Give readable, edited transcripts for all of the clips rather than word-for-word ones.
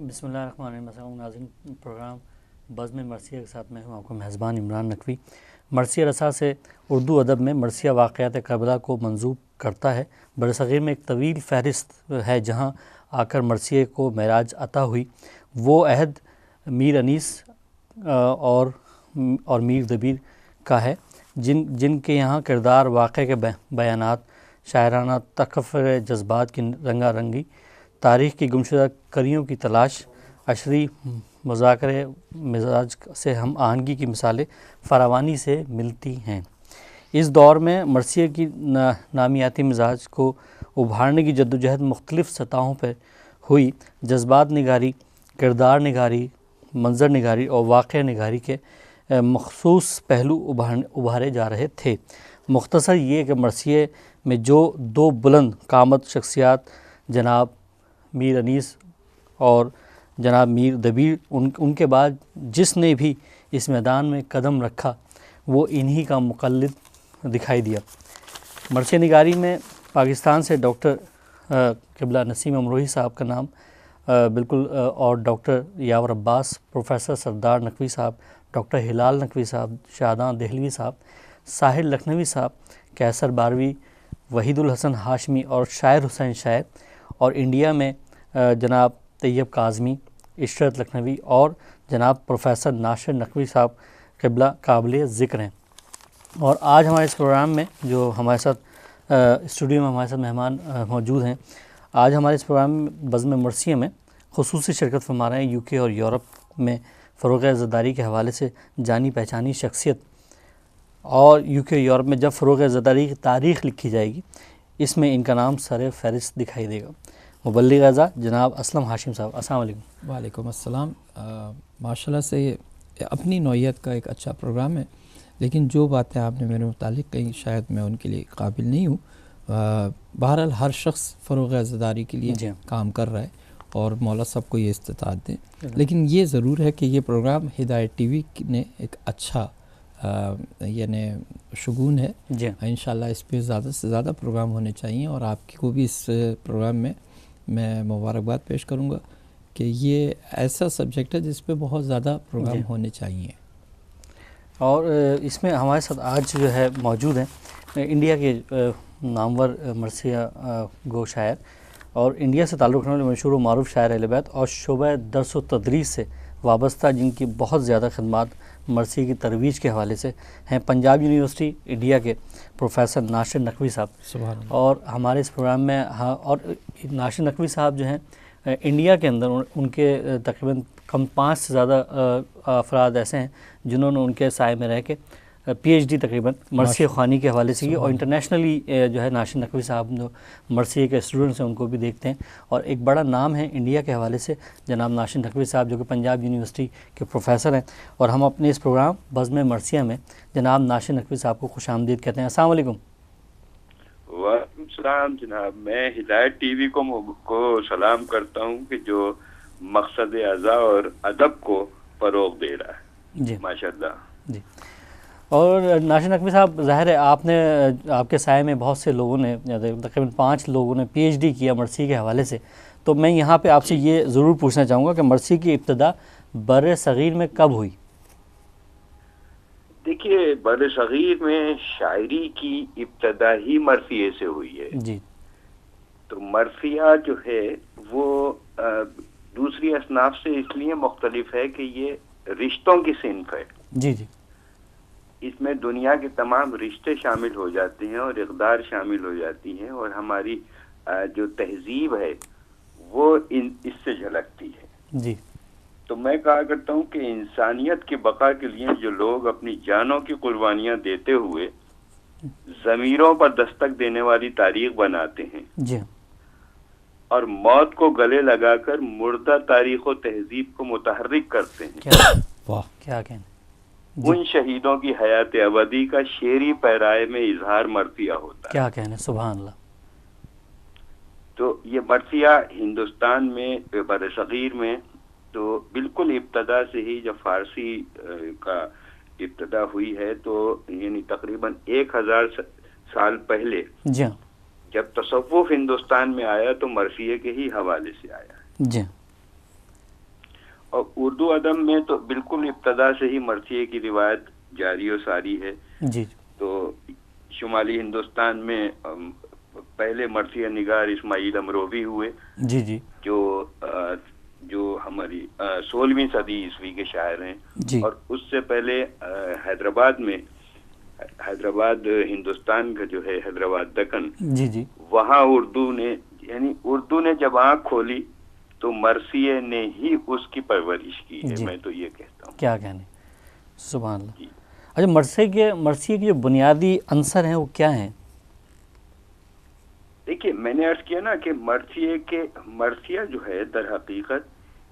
بسم اللہ الرحمن الرحیم. السلام ناظرین، پروگرام بزم مرثیہ کے ساتھ میں ہوں آپ کو میزبان عمران نقوی. مرثیہ رسا سے اردو ادب میں مرثیہ واقعات کربلا کو منسوب کرتا ہے. برصغیر میں ایک طویل فہرست ہے جہاں آ کر مرثیہ کو معراج عطا ہوئی. وہ عہد میر انیس اور میر دبیر کا ہے جن کے یہاں کردار، واقعے کے بیانات، شاعرانہ تکفر جذبات کی رنگا رنگی، تاریخ کی گمشدہ کریوں کی تلاش، عشری مذاکرے مزاج سے ہم آہنگی کی مثالیں فراوانی سے ملتی ہیں. اس دور میں مرثیہ کی نامیاتی مزاج کو ابھارنے کی جدوجہد مختلف سطحوں پر ہوئی. جذبات نگاری، کردار نگاری، منظر نگاری اور واقعہ نگاری کے مخصوص پہلو ابھارے جا رہے تھے. مختصر یہ کہ مرثیہ میں جو دو بلند قامت شخصیات جناب میر انیس اور جناب میر دبیر، ان کے بعد جس نے بھی اس میدان میں قدم رکھا وہ انہی کا مقلد دکھائی دیا. مرثیہ نگاری میں پاکستان سے ڈاکٹر قبلہ نسیم امروہی صاحب کا نام بالکل، اور ڈاکٹر یاور عباس، پروفیسر سردار نقوی صاحب، ڈاکٹر ہلال نقوی صاحب، شاداں دہلوی صاحب، ساحر لکھنوی صاحب، کیسر باروی، وحید الحسن ہاشمی اور شاعر حسین شاعر، اور انڈیا میں جناب طیب کاظمی، عشرت لکھنوی اور جناب پروفیسر ناصر نقوی صاحب قبلہ قابل ذکر ہیں. اور آج ہمارے اس پروگرام میں جو ہمارے ساتھ اسٹوڈیو میں ہمارے ساتھ مہمان موجود ہیں، آج ہمارے اس پروگرام میں بزم مرثیہ میں خصوصی شرکت فرما رہے ہیں یو کے اور یورپ میں فروغ عزاداری کے حوالے سے جانی پہچانی شخصیت. اور یو کے یورپ میں جب فروغ عزاداری کی تاریخ لکھی جائے گی اس میں ان کا نام سر فہرست دکھائی دے گا. مبلغ اعضا جناب اسلم ہاشم صاحب، السلام علیکم. وعلیکم السلام. ماشاءاللہ سے یہ اپنی نوعیت کا ایک اچھا پروگرام ہے، لیکن جو باتیں آپ نے میرے متعلق کہیں شاید میں ان کے لیے قابل نہیں ہوں. بہرحال ہر شخص فروغ عزاداری کے لیے کام کر رہا ہے اور مولا صاحب کو یہ استطاعت دیں. لیکن یہ ضرور ہے کہ یہ پروگرام ہدایت ٹی وی نے ایک اچھا یعنی شگون ہے. انشاءاللہ اس پہ زیادہ سے زیادہ پروگرام ہونے چاہیے، اور آپ کو بھی اس پروگرام میں مبارکباد پیش کروں گا کہ یہ ایسا سبجیکٹ ہے جس پہ بہت زیادہ پروگرام ہونے چاہیے. اور اس میں ہمارے ساتھ آج جو ہے موجود ہیں انڈیا کے نامور مرثیہ گو شاعر اور انڈیا سے تعلق رکھنے والے مشہور و معروف شاعر اہل بیت اور شعبہ درس و تدریس سے وابستہ، جن کی بہت زیادہ خدمات مرثیہ کی ترویج کے حوالے سے ہیں، پنجاب یونیورسٹی انڈیا کے پروفیسر ناصر نقوی صاحب. سبحان اللہ. اور ہمارے اس پروگرام میں اور ناصر نقوی صاحب جو ہیں انڈیا کے اندر ان کے تقریباً 5 سے زیادہ افراد ایسے ہیں جنہوں نے ان کے سائے میں رہ کے پی ایچ ڈی تقریباً مرثیہ خوانی کے حوالے سے کی، اور انٹرنیشنلی جو ہے ناصر نقوی صاحب جو مرثیہ کے اسٹوڈنٹس ہیں ان کو بھی دیکھتے ہیں. اور ایک بڑا نام ہے انڈیا کے حوالے سے جناب ناصر نقوی صاحب جو کہ پنجاب یونیورسٹی کے پروفیسر ہیں. اور ہم اپنے اس پروگرام بزم مرثیہ میں جناب ناصر نقوی صاحب کو خوش آمدید کہتے ہیں. السلام علیکم. وعلیکم السلام جناب. میں ہدایت ٹی وی کو سلام کرتا ہوں کہ جو مقصد اعضاء اور ادب کو فروغ دے رہا ہے. جی ماشاءاللہ. جی. اور ناصر نقوی صاحب، ظاہر ہے آپ کے سائے میں بہت سے لوگوں نے، تقریباً 5 لوگوں نے پی ایچ ڈی کیا مرثیہ کے حوالے سے. تو میں یہاں پہ آپ سے یہ ضرور پوچھنا چاہوں گا کہ مرثیہ کی ابتدا بر صغیر میں کب ہوئی؟ دیکھیے، بر صغیر میں شاعری کی ابتدا ہی مرثیے سے ہوئی ہے. جی. تو مرثیہ جو ہے وہ دوسری اصناف سے اس لیے مختلف ہے کہ یہ رشتوں کی صنف ہے. جی جی. اس میں دنیا کے تمام رشتے شامل ہو جاتے ہیں اور اقدار شامل ہو جاتی ہیں، اور ہماری جو تہذیب ہے وہ اس سے جھلکتی ہے. جی. تو میں کہا کرتا ہوں کہ انسانیت کی بقا کے لیے جو لوگ اپنی جانوں کی قربانیاں دیتے ہوئے ضمیروں پر دستک دینے والی تاریخ بناتے ہیں، جی، اور موت کو گلے لگا کر مردہ تاریخ و تہذیب کو متحرک کرتے ہیں، کیا کہنا، ان شہیدوں کی حیات ابدی کا شعری پیرائے میں اظہار مرثیہ ہوتا ہے. کیا کہنا، سبحان اللہ. تو یہ مرثیہ ہندوستان میں بر صغیر میں تو بالکل ابتدا سے ہی جب فارسی کا ابتدا ہوئی ہے تو یعنی تقریباً 1000 سال پہلے جی جب تصوف ہندوستان میں آیا تو مرثیے کے ہی حوالے سے آیا. جی. اردو ادب میں تو بالکل ابتدا سے ہی مرثیے کی روایت جاری و ساری ہے. جی تو شمالی ہندوستان میں پہلے مرثیہ نگار اسماعیل امروی ہوئے جی جی جو ہماری 16ویں صدی عیسوی کے شاعر ہیں. جی اور اس سے پہلے حیدرآباد ہندوستان کا جو ہے حیدرآباد دکن, جی جی وہاں اردو نے جب آنکھ کھولی تو مرثیے نے ہی اس کی پرورش کی ہے. جی. میں تو یہ کہتا ہوں. کیا کہنے, سبحان اللہ. جی. اچھا, مرثیے کے جو بنیادی عنصر ہیں وہ کیا ہیں؟ دیکھیے, میں نے عرض کیا نا کہ مرثیہ جو ہے در حقیقت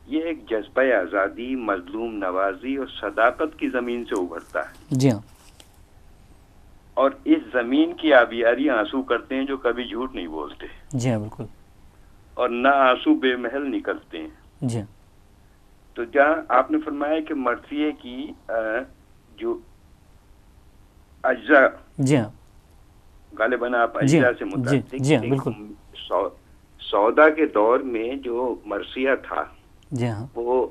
یہ ایک جذبہ آزادی, مظلوم نوازی اور صداقت کی زمین سے ابھرتا ہے. جی ہاں. اور اس زمین کی آبیاری آنسو کرتے ہیں جو کبھی جھوٹ نہیں بولتے. جی ہاں بالکل. اور نہ آنسو بے محل نکلتے ہیں. جی ہاں. تو جہاں آپ نے فرمایا کہ مرثیے کی جو اجزاء, جی ہاں غالباً آپ اجزاء سے متعلق, جی ہاں بالکل. سودا کے دور میں جو مرثیہ تھا جی ہاں وہ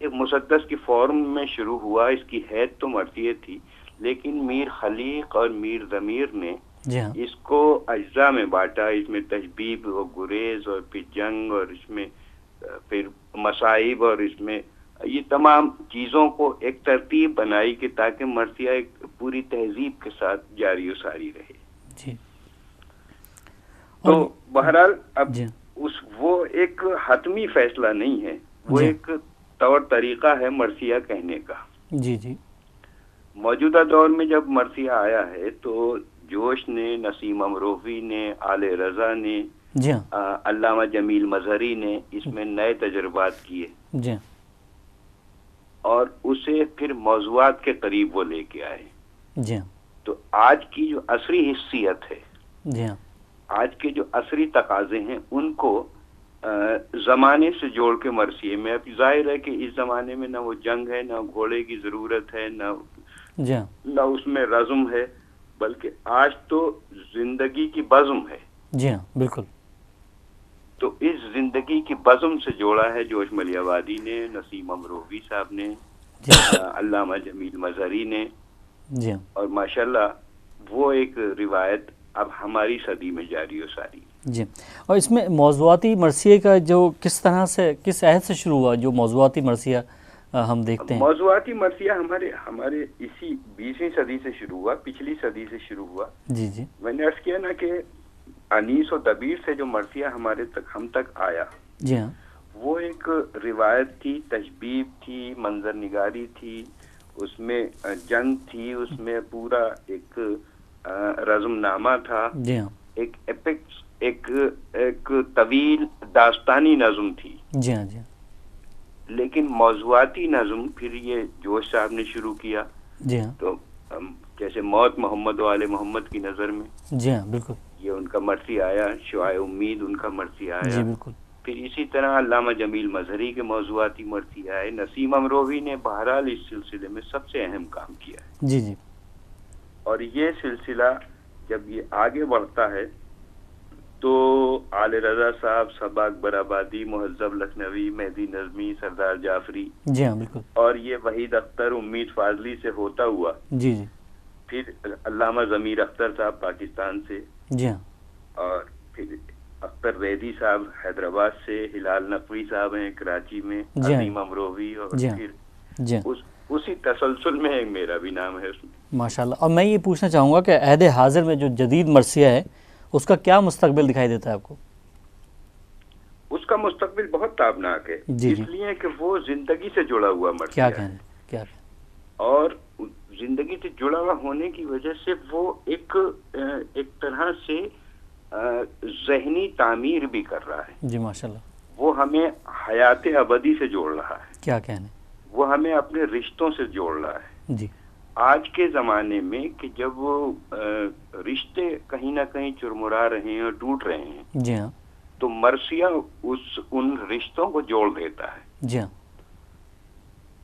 ایک مسدس کی فارم میں شروع ہوا. اس کی حید تو مرثیہ تھی, لیکن میر خلیق اور میر ضمیر نے جی ہاں اس کو اجزاء میں بانٹا. اس میں تشبیب اور گریز اور پھر جنگ اور اس میں پھر مصائب اور اس میں یہ تمام چیزوں کو ایک ترتیب بنائی کہ تاکہ مرثیہ ایک پوری تہذیب کے ساتھ جاری و ساری رہے. جی. تو بہرحال اب جی وہ ایک حتمی فیصلہ نہیں ہے, وہ جی. ایک طور طریقہ ہے مرثیہ کہنے کا. جی جی موجودہ دور میں جب مرثیہ آیا ہے تو جوش نے, نسیم امروی نے, آل رضا نے, جی ہاں علامہ جمیل مظہری نے اس میں نئے تجربات کیے جی ہاں اور اسے پھر موضوعات کے قریب وہ لے کے آئے. جی ہاں. تو آج کی جو عصری حیثیت ہے, جی ہاں آج کے جو عصری تقاضے ہیں, ان کو زمانے سے جوڑ کے مرثیے میں, اب ظاہر ہے کہ اس زمانے میں نہ وہ جنگ ہے, نہ گھوڑے کی ضرورت ہے, جی ہاں نہ اس میں رزم ہے, بلکہ آج تو زندگی کی بزم ہے. جی ہاں بالکل. تو اس زندگی کی بزم سے جوڑا ہے جوش ملی آبادی نے, نسیم امروی صاحب نے, علامہ جمیل مظہری نے. جی ہاں. اور ماشاءاللہ وہ ایک روایت اب ہماری صدی میں جاری و ساری. جی. اور اس میں موضوعاتی مرثیے کا جو کس طرح سے, کس عہد سے شروع ہوا جو موضوعاتی مرثیہ ہم دیکھتے ہیں؟ موضوعاتی مرثیہ ہمارے اسی 20ویں صدی سے شروع ہوا, پچھلی صدی سے شروع ہوا. جی جی. میں نے عرض کیا نا کہ انیس و دبیر سے جو مرثیہ ہم تک آیا, جی ہاں, وہ ایک روایت تھی, تشبیب تھی, منظر نگاری تھی, اس میں جنگ تھی, اس میں پورا ایک رزم نامہ تھا, جی ہاں, ایک طویل داستانی نظم تھی. جی ہاں جی ہاں. لیکن موضوعاتی نظم پھر یہ جوش صاحب نے شروع کیا. جی ہاں. تو جیسے موت محمد و آل محمد کی نظر میں, جی ہاں بالکل, یہ ان کا مرثیہ آیا. شعاع امید ان کا مرثیہ آیا. جی بالکل. پھر اسی طرح علامہ جمیل مظہری کے موضوعاتی مرثیہ آئے. نسیم امروی نے بہرحال اس سلسلے میں سب سے اہم کام کیا ہے. جی جی. اور یہ سلسلہ جب یہ آگے بڑھتا ہے تو آل رضا صاحب, صبا اکبر آبادی, مہذب لکھنوی, مہدی نظمی, سردار جعفری, جی ہاں بالکل, اور یہ وحید اختر, امید فاضلی سے ہوتا ہوا جی جی, پھر علامہ ضمیر اختر صاحب پاکستان سے, جی ہاں, اور پھر اختر ویدی صاحب حیدرآباد سے, ہلال نقوی صاحب ہیں کراچی میں, عظیم امروی, اور پھر اسی تسلسل میں میرا بھی نام ہے اس میں. ماشاءاللہ. اور میں یہ پوچھنا چاہوں گا کہ عہد حاضر میں جو جدید مرثیہ ہے اس کا کیا مستقبل دکھائی دیتا ہے آپ کو؟ اس کا مستقبل بہت تابناک ہے. جی اس لیے کہ وہ زندگی سے جڑا ہوا مرثیہ ہے. کیا کہنا اور زندگی سے جڑا ہوا ہونے کی وجہ سے وہ ایک طرح سے ذہنی تعمیر بھی کر رہا ہے. جی ماشاءاللہ. وہ ہمیں حیات ابدی سے جوڑ رہا ہے. کیا کہنے. وہ ہمیں اپنے رشتوں سے جوڑ رہا ہے. جی. آج کے زمانے میں کہ جب وہ رشتے کہیں نہ کہیں چرمرا رہے ہیں اور ٹوٹ رہے ہیں, جی ہاں, تو مرثیہ ان رشتوں کو جوڑ دیتا ہے. جی ہاں.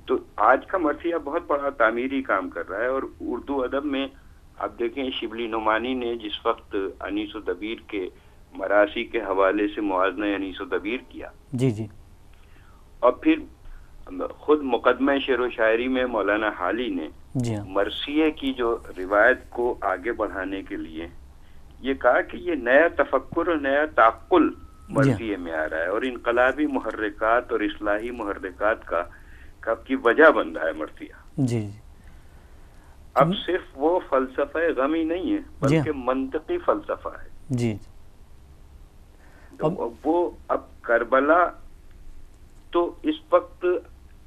تو آج کا مرثیہ بہت بڑا تعمیری کام کر رہا ہے. اور اردو ادب میں آپ دیکھیں شبلی نعمانی نے جس وقت انیس و دبیر کے مراثی کے حوالے سے موازنہ انیس و دبیر کیا, جی جی, اور پھر خود مقدمہ شعر و شاعری میں مولانا حالی نے جی ہاں مرثیے کی جو روایت کو آگے بڑھانے کے لیے یہ کہا کہ یہ نیا تفکر اور نیا تعقل مرثیے میں آ رہا ہے اور انقلابی محرکات اور اصلاحی محرکات کا کی وجہ بن رہا ہے مرثیہ. جی جی اب صرف وہ فلسفہ غمی نہیں ہے بلکہ منطقی فلسفہ ہے. جی تو وہ اب کربلا تو اس وقت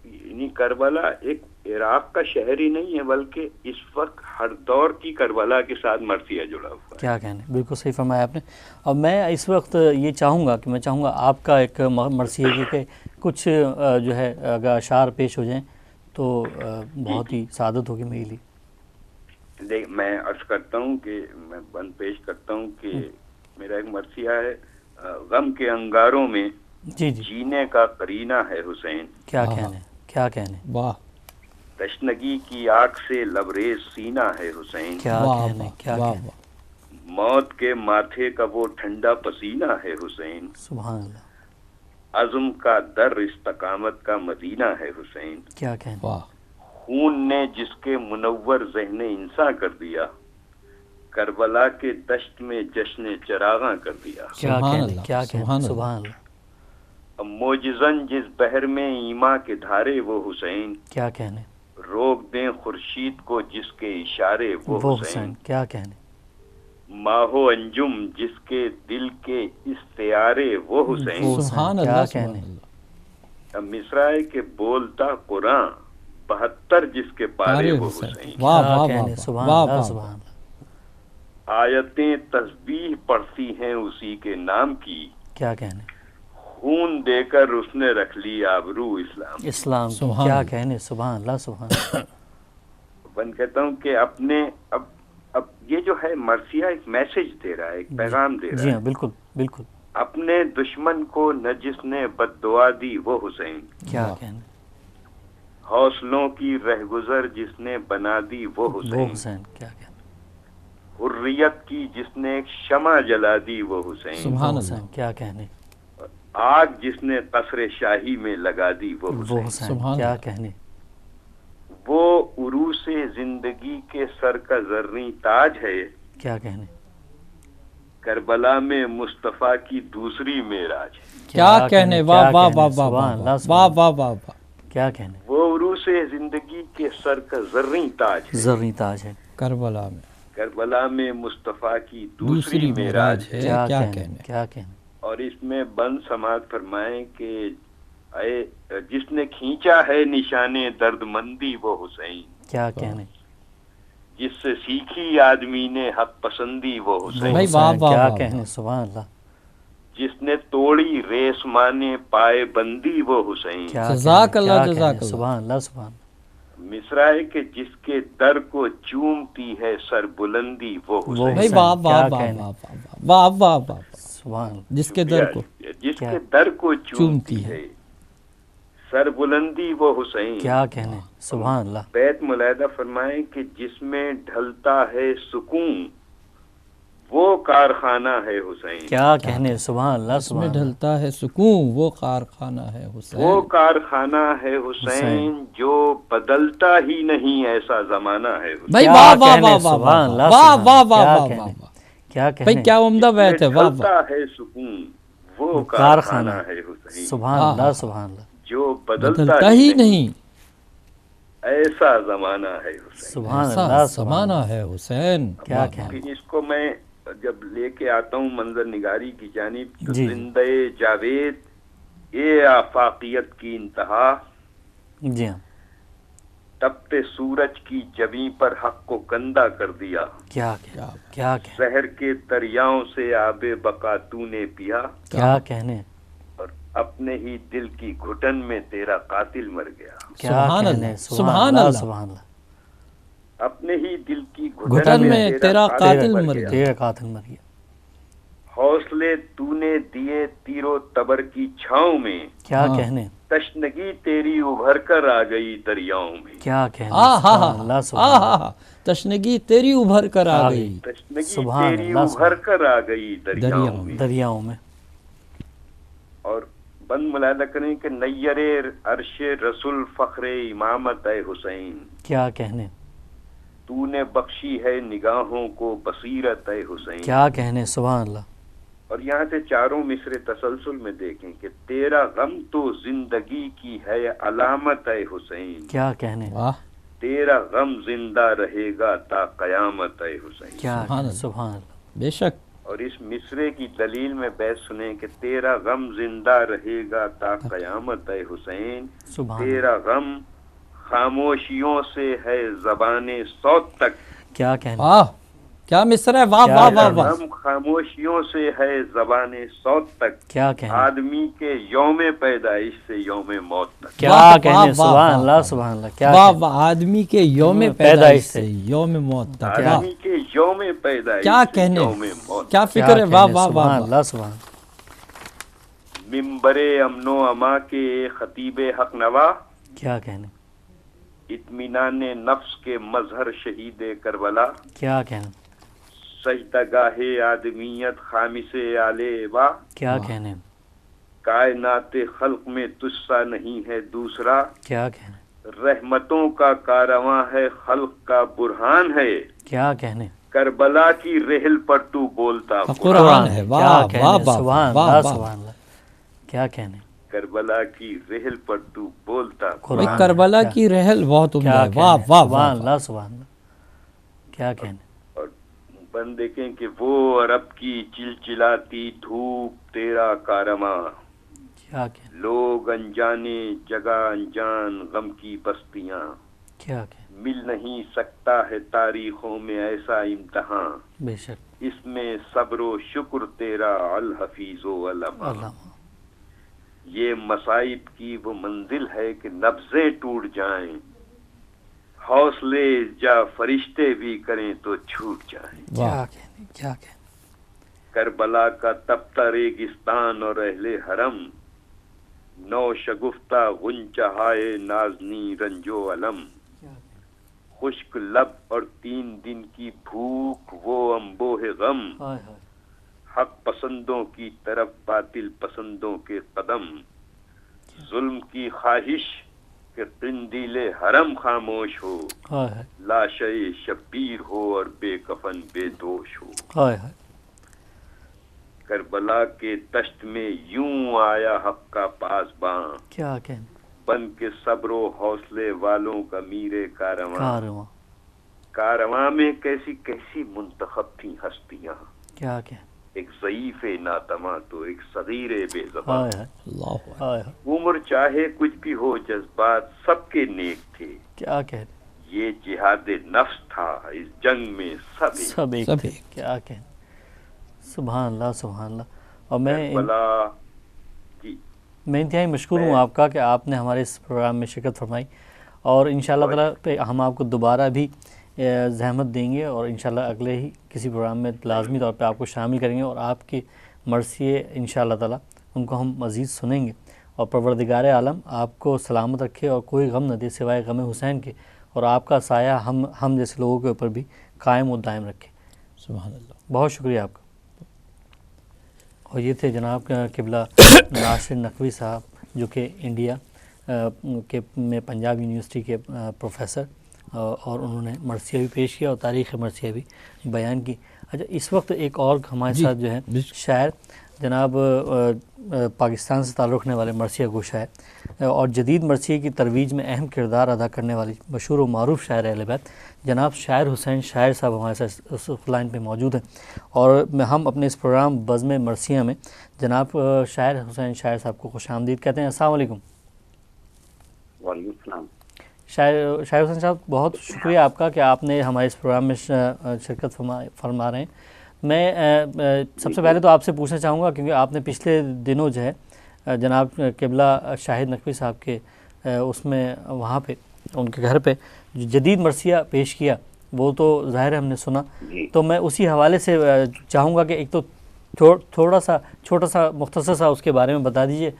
یعنی کربلا ایک عراق کا شہر ہی نہیں ہے بلکہ اس وقت ہر دور کی کربلا کے ساتھ مرثیہ جڑا ہوا ہے. کیا کہنے، بالکل صحیح فرمایا آپ نے. اور میں اس وقت یہ چاہوں گا آپ کا ایک مرثیے کے کچھ جو ہے اگر اشعار پیش ہو جائیں تو بہت ہی سعادت ہوگی میرے لیے. دیکھ میں عرض کرتا ہوں کہ میں بند پیش کرتا ہوں کہ میرا ایک مرثیہ ہے غم کے انگاروں میں جی جی جینے کا قرینہ ہے حسین. کیا کہنے واہ تشنگی کی آگ سے لبریز سینہ ہے حسین. کیا واہ کہنے کیا واہ کہنے. واہ موت کے ماتھے کا وہ ٹھنڈا پسینہ ہے حسین. سبحان اللہ. عزم کا در استقامت کا مدینہ ہے حسین. کیا کہنے. واہ خون نے جس کے منور ذہن انساں کر دیا کربلا کے دشت میں جشن چراغاں کر دیا. کیا سبحان کہنے اللہ، کیا سبحان کہنے. اللہ. سبحان اللہ. اب موجزن جس بحر میں ایما کے دھارے وہ حسین کیا کہنے. روک دیں خورشید کو جس کے اشارے وہ وہ حسین. حسین. کیا کہنے. ماہو انجم جس کے دل کے استعارے وہ حسین. وہ سبحان کیا اللہ کہنے. سبحان اللہ. اب مصرع ہے کہ بولتا قرآن 72 جس کے پارے پارے وہ حسین. حسین. واہ کیا واہ کہنے. واہ سبحان واہ اللہ واہ سبحان اللہ. آیتیں تسبیح پڑھتی ہیں اسی کے نام کی کیا کہنے. خون دے کر اس نے رکھ لی آبرو اسلام. اسلام کی. سبحان کیا اللہ. کہنے. سبحان اللہ سبحان اللہ. میں کہتا ہوں کہ اپنے اب یہ جو ہے مرثیہ ایک میسج دے رہا ہے ایک پیغام دے رہا جی ہے. ہاں بالکل بالکل. اپنے دشمن کو نہ جس نے بد دعا دی وہ حسین. کیا واہ. کہنے. حوصلوں کی رہگزر جس نے بنا دی وہ وہ حسین. حسین. کیا کہنے. حریت کی جس نے ایک شمع جلا دی وہ حسین. سبحان وہ اللہ. حسین. کیا کہنے. آگ جس نے قصر شاہی میں لگا دی وہ وہ حسین. حسین. سبحان کیا اللہ. کہنے. وہ عروس زندگی کے سر کا زرعی تاج ہے کیا کہنے. کربلا میں مصطفیٰ کی دوسری معراج ہے. کیا کہنے. واہ واہ واہ واہ سبحان واہ اللہ واہ سبحان واہ واہ واہ. کیا کہنے. وہ عروس زندگی کے سر کا زرعی تاج ہے. زرعی تاج ہے. کربلا میں کربلا میں مصطفیٰ کی دوسری دوسری معراج معراج ہے. ہے. کیا کہنے. کیا کہنے. اور اس میں بند سماعت فرمائیں کہ اے جس نے کھینچا ہے نشان درد مندی وہ حسین. کیا کہنے. جس سے سیکھی آدمی نے حق پسندی وہ وہ حسین. بھائی واہ حسین. واہ کیا واہ کہنے. واہ. سبحان اللہ. جس نے توڑی ریس مانے پائے بندی وہ حسین. کیا جزاک کہنے. اللہ، کیا جزاک کہنے. اللہ. سبحان اللہ سبحان اللہ. مصرع ہے کہ جس کے در کو چومتی ہے سر بلندی وہ وہ حسین. بھائی حسین. واہ واہ کیا واہ کہنے. واہ واہ واہ واہ واہ. سبحان اللہ. جس کے در کو جس کیا؟ کے در کو چومتی چومتی ہے. ہے سر بلندی وہ حسین. کیا کہنے. سبحان اللہ. بیت ملاحظہ فرمائیں کہ جس میں ڈھلتا ہے سکون وہ کارخانہ ہے حسین. کیا کہنے. سبحان اللہ اس میں سبحان اللہ. ڈھلتا ہے سکون وہ کارخانہ ہے وہ حسین. کارخانہ ہے حسین حسین. جو بدلتا ہی نہیں ایسا زمانہ ہے حسین. بھائی کیا واہ واہ کہنے. واہ واہ سبحان اللہ واہ سبحان واہ اللہ. واہ کیا واہ کہنے. واہ. کیا بھائی کہنے. کیا عمدہ جس میں بیت ہے. واہ واہ. ڈھلتا ہے سکون وہ کارخانہ. کارخانہ ہے حسین. سبحان ہاں، اللہ ہاں. سبحان اللہ. جو بدلتا ہی نہیں ایسا زمانہ ہے حسین. سبحان ایسا اللہ سبحان زمانہ اللہ. ہے حسین. کیا واہ کہنے. پھر اس کو میں جب لے کے آتا ہوں منظر نگاری کی جانب تو جی. زندہ جاوید اے آفاقیت کی انتہا جی ہاں. تپتے سورج کی جبیں پر حق کو گندا کر دیا. کیا کہنے. کیا کہنے. شہر کے دریاؤں سے آب بقا تو نے پیا کیا کہنے. اور اپنے ہی دل کی گھٹن میں تیرا قاتل مر گیا. کیا سبحان کہنے. اللہ. سبحان سبحان اللہ اللہ. سبحان اللہ. اپنے ہی دل کی گھٹن گھٹن میں میں تیرا قاتل مر گیا. تیرا قاتل مر گیا. حوصلے تو نے دیے تیرو تبر کی چھاؤں میں کیا ہاں. کہنے. تشنگی تیری ابھر کر آ گئی دریاؤں میں. کیا کہنے. آہ ہا سبحان اللہ ہا سبحان اللہ. ہا. تشنگی تیری ابھر کر آ گئی تشنگی سبحان تیری اللہ ابھر کر آ گئی دریاؤں دریاؤں میں. دریاؤں میں. اور بند ملاحظہ کریں کہ نیر عرش رسول فخر امامت اے حسین، کیا کہنے، تو نے بخشی ہے نگاہوں کو بصیرت اے حسین. کیا کہنے، سبحان اللہ. اور یہاں سے چاروں مصرے تسلسل میں دیکھیں کہ تیرا غم تو زندگی کی ہے علامت اے حسین، کیا کہنے، واہ تیرا غم زندہ رہے گا تا قیامت اے حسین. کیا سبحان کہنے، اللہ. سبحان اللہ. بے شک. اور اس مصرے کی دلیل میں بیت سنیں کہ تیرا غم زندہ رہے گا تا قیامت اے حسین، سبحان اللہ. تیرا غم خاموشیوں سے ہے زبان صوت تک. کیا کہنے، واہ کیا مصر ہے. واہ کیا واہ واہ کہنے. واہ. غم خاموشیوں سے ہے زبان صوت تک، کیا کہنے، آدمی کے یوم پیدائش سے یوم موت تک. کیا واہ، کہنے، واہ، سبحان واہ، اللہ، واہ. سبحان اللہ. کیا واہ کہنے، واہ. آدمی کے یوم پیدائش پیدائش سے سے یوم موت تک. واہ آدمی کے یوم پیدائش کیا سے کہنے، یوم موت. کیا کیا فکر ہے. واہ کہنے، واہ سبحان واہ واہ. اللہ، سبحان. ممبر امن و اما کے خطیب حق نوا، کیا کہنے، اطمینان نفس کے مظہر شہید کربلا، کیا کہنے، سجدہ گاہ آدمیت خامس آلے با، کیا کہنے، کائنات خلق میں تجھ سا نہیں ہے دوسرا، کیا کہنے، رحمتوں کا کارواں ہے خلق کا برہان ہے، کیا کہنے، کربلا کی رحل پر تو بولتا قرآن ہے. واہ کیا واہ کہنے، واہ سبحان واہ اللہ، واہ. سبحان اللہ. کیا کہنے، کربلا کی رحل پر تو بولتا قرآن بھائی کربلا کیا- کی رحل بہت عمدہ کیا ہے. واہ کہنے، واہ سبحان واہ. اللہ، سبحان اللہ. کیا کہنے، اور بند دیکھیں کہ وہ عرب کی چلچلاتی دھوپ تیرا کارواں، کیا کہنے، لوگ انجانے جگہ انجان غم کی بستیاں، کیا کہنے، مل نہیں سکتا ہے تاریخوں میں ایسا امتحان، بے شک. اس میں صبر و شکر تیرا الحفیظ و علما. اللہ، یہ مصائب کی وہ منزل ہے کہ نبضیں ٹوٹ جائیں، حوصلے جا فرشتے بھی کریں تو چھوٹ جائیں. کیا واہ. کہنے، کیا کہنے، کربلا کا تپتا ریگستان اور اہل حرم، نو شگفتہ غنچہائے نازنی رنجو علم، خشک لب اور 3 دن کی بھوک وہ انبوہ غم، ہائے ہائے. حق پسندوں کی طرف باطل پسندوں کے قدم، ظلم کی خواہش کہ قندیل حرم خاموش ہو، ہائے ہائے. لاشے شبیر ہو اور بے کفن بے دوش ہو. ہائے ہائے. کربلا کے دشت میں یوں آیا حق کا پاسباں، کیا کہنے، بن کے صبر و حوصلے والوں کا میرے کارواں. کارواں. کارواں میں کیسی کیسی منتخب تھیں ہستیاں، کیا کہنے، ایک ضعیف ناتما تو ایک صغیر بے زبان. ہائے ہائے. اللہ اکبر. ہائے ہائے. عمر چاہے کچھ بھی ہو جذبات سب کے نیک تھے، کیا کہنے، یہ جہاد نفس تھا اس جنگ میں سب ایک. سب ایک سب تھے. ایک. کیا کہنے، سبحان اللہ، سبحان اللہ. اور میں کربلا جی انتہائی مشکور ہوں آپ کا کہ آپ نے ہمارے اس پروگرام میں شرکت فرمائی، اور انشاءاللہ تعالیٰ پہ ہم آپ کو دوبارہ بھی زحمت دیں گے، اور انشاءاللہ اگلے ہی کسی پروگرام میں لازمی طور پہ آپ کو شامل کریں گے، اور آپ کے مرثیے انشاءاللہ تعالیٰ ان کو ہم مزید سنیں گے. اور پروردگار عالم آپ کو سلامت رکھے اور کوئی غم نہ دے سوائے غم حسین کے، اور آپ کا سایہ ہم جیسے لوگوں کے اوپر بھی قائم و دائم رکھے. سبحان اللہ. بہت شکریہ آپ کا. اور یہ تھے جناب قبلہ ناصر نقوی صاحب، جو کہ انڈیا کے میں پنجاب یونیورسٹی کے پروفیسر، اور انہوں نے مرثیہ بھی پیش کیا اور تاریخ مرثیہ بھی بیان کی. اچھا، اس وقت ایک اور ہمارے ساتھ جو ہے شاعر جناب پاکستان سے تعلق رکھنے والے مرثیہ گو شاعر اور جدید مرثیے کی ترویج میں اہم کردار ادا کرنے والی مشہور و معروف شاعر اہل بیت جناب شاعر حسین شاعر صاحب ہمارے ساتھ اس لائن پہ موجود ہیں. اور ہم اپنے اس پروگرام بزم مرثیہ میں جناب شاعر حسین شاعر صاحب کو خوش آمدید کہتے ہیں. السلام علیکم. وعلیکم السلام. شاعر حسین صاحب، بہت شکریہ آپ کا کہ آپ نے ہمارے اس پروگرام میں شرکت فرما رہے ہیں. میں سب سے پہلے تو آپ سے پوچھنا چاہوں گا، کیونکہ آپ نے پچھلے دنوں جو ہے جناب قبلہ شاہد نقوی صاحب کے اس میں وہاں پہ ان کے گھر پہ جو جدید مرثیہ پیش کیا، وہ تو ظاہر ہے ہم نے سنا. تو میں اسی حوالے سے چاہوں گا کہ ایک تو چھوٹا سا مختصر سا اس کے بارے میں بتا دیجئے،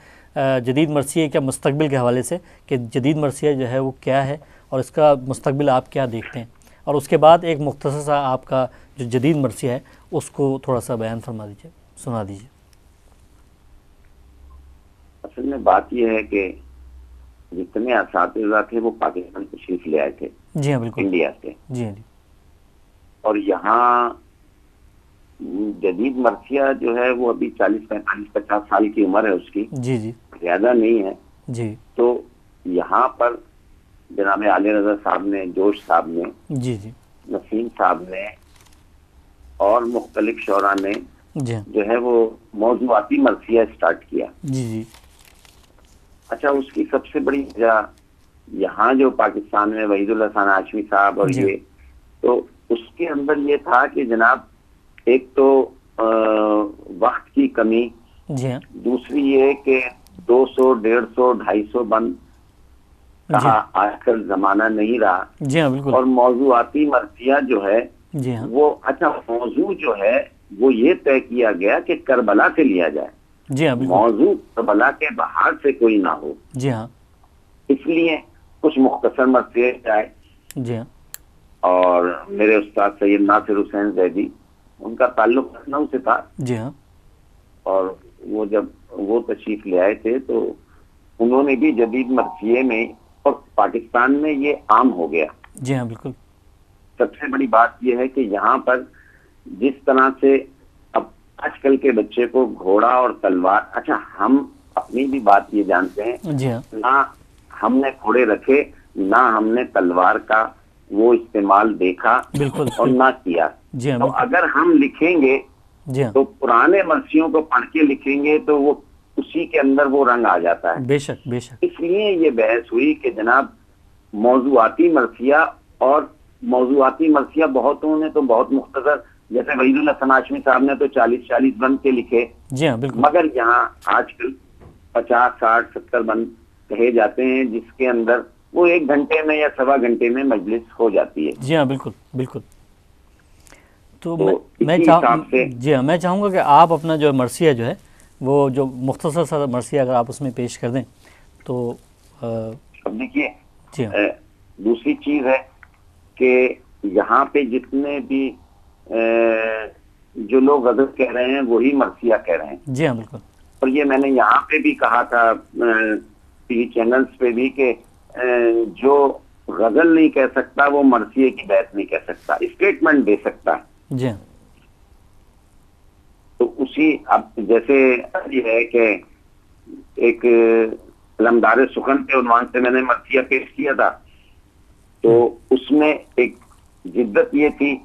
جدید مرثیہ کا مستقبل کے حوالے سے، کہ جدید مرثیہ جو ہے وہ کیا ہے اور اس کا مستقبل آپ کیا دیکھتے ہیں. اور اس کے بعد ایک مختصر سا آپ کا جو جدید مرثیہ ہے اس کو تھوڑا سا بیان فرما دیجیے، سنا دیجیے. اصل میں بات یہ ہے کہ جتنے اساتذہ تھے وہ پاکستان تشریف لے آئے تھے جی ہاں بالکل انڈیا سے، جی ہاں جی اور یہاں جدید مرثیہ جو ہے وہ ابھی 40 45 50 سال کی عمر ہے اس کی، جی جی زیادہ نہیں ہے. جی تو یہاں پر جناب علی رضا صاحب نے، جوش صاحب نے، جی جی نسیم صاحب نے اور مختلف شعراء نے جی ہاں جو ہے وہ موضوعاتی مرثیہ اسٹارٹ کیا. جی جی اچھا، اس کی سب سے بڑی وجہ یہاں جو پاکستان میں وحید اللہ ثانی ہاشمی صاحب اور جی. یہ، تو اس کے اندر یہ تھا کہ جناب ایک تو وقت کی کمی، جی ہاں دوسری یہ کہ 200 150 250 بند کہا آج کل زمانہ نہیں رہا. جی ہاں بالکل اور موضوعاتی مرثیہ جو ہے جی ہاں وہ، اچھا موضوع جو ہے وہ یہ طے کیا گیا کہ کربلا سے لیا جائے، جی ہاں بالکل موضوع کربلا کے باہر سے کوئی نہ ہو. جی ہاں اس لیے کچھ مختصر مرثیے آئے، جی ہاں اور میرے استاد سید ناصر حسین زیدی، ان کا تعلق لکھنؤ سے تھا، جی ہاں اور وہ جب وہ تشریف لے آئے تھے تو انہوں نے بھی جدید مرثیے میں، اور پاکستان میں یہ عام ہو گیا. جی ہاں بالکل سب سے بڑی بات یہ ہے کہ یہاں پر جس طرح سے اب آج کل کے بچے کو گھوڑا اور تلوار، اچھا ہم اپنی بھی بات یہ جانتے ہیں، جی ہاں نہ ہم نے گھوڑے رکھے، نہ ہم نے تلوار کا وہ استعمال دیکھا بالکل اور نہ کیا. جی ہاں تو بالکل اگر ہم لکھیں گے جی ہاں تو پرانے مرثیوں کو پڑھ کے لکھیں گے تو وہ اسی کے اندر وہ رنگ آ جاتا ہے. بے شک بے شک اس لیے یہ بحث ہوئی کہ جناب موضوعاتی مرثیہ، اور موضوعاتی مرثیہ بہتوں نے تو بہت مختصر، جیسے وحید اللہ ثانی ہاشمی صاحب نے تو 40 بند کے لکھے، جی ہاں بالکل مگر یہاں آج کل 50 60 70 بند کہے جاتے ہیں، جس کے اندر وہ 1 گھنٹے میں یا 1.25 گھنٹے میں مجلس ہو جاتی ہے. جی ہاں بالکل بالکل. تو تو میں اسی حساب سے جی ہاں میں چاہوں گا کہ آپ اپنا جو مرثیہ جو ہے وہ جو مختصر سا مرثیہ اگر آپ اس میں پیش کر دیں تو اب دیکھیے، جی ہاں دوسری چیز ہے کہ یہاں پہ جتنے بھی جو لوگ غزل کہہ رہے ہیں وہی مرثیہ کہہ رہے ہیں. جی ہاں بالکل اور یہ میں نے یہاں پہ بھی کہا تھا ٹی وی چینلز پہ بھی کہ جو غزل نہیں کہہ سکتا وہ مرثیے کی بحث نہیں کہہ سکتا، اسٹیٹمنٹ دے سکتا ہے. جی ہاں تو اسی اب جیسے یہ ہے کہ ایک علمدار سخن کے عنوان سے میں نے مرثیہ پیش کیا تھا، تو اس میں ایک جدت یہ تھی،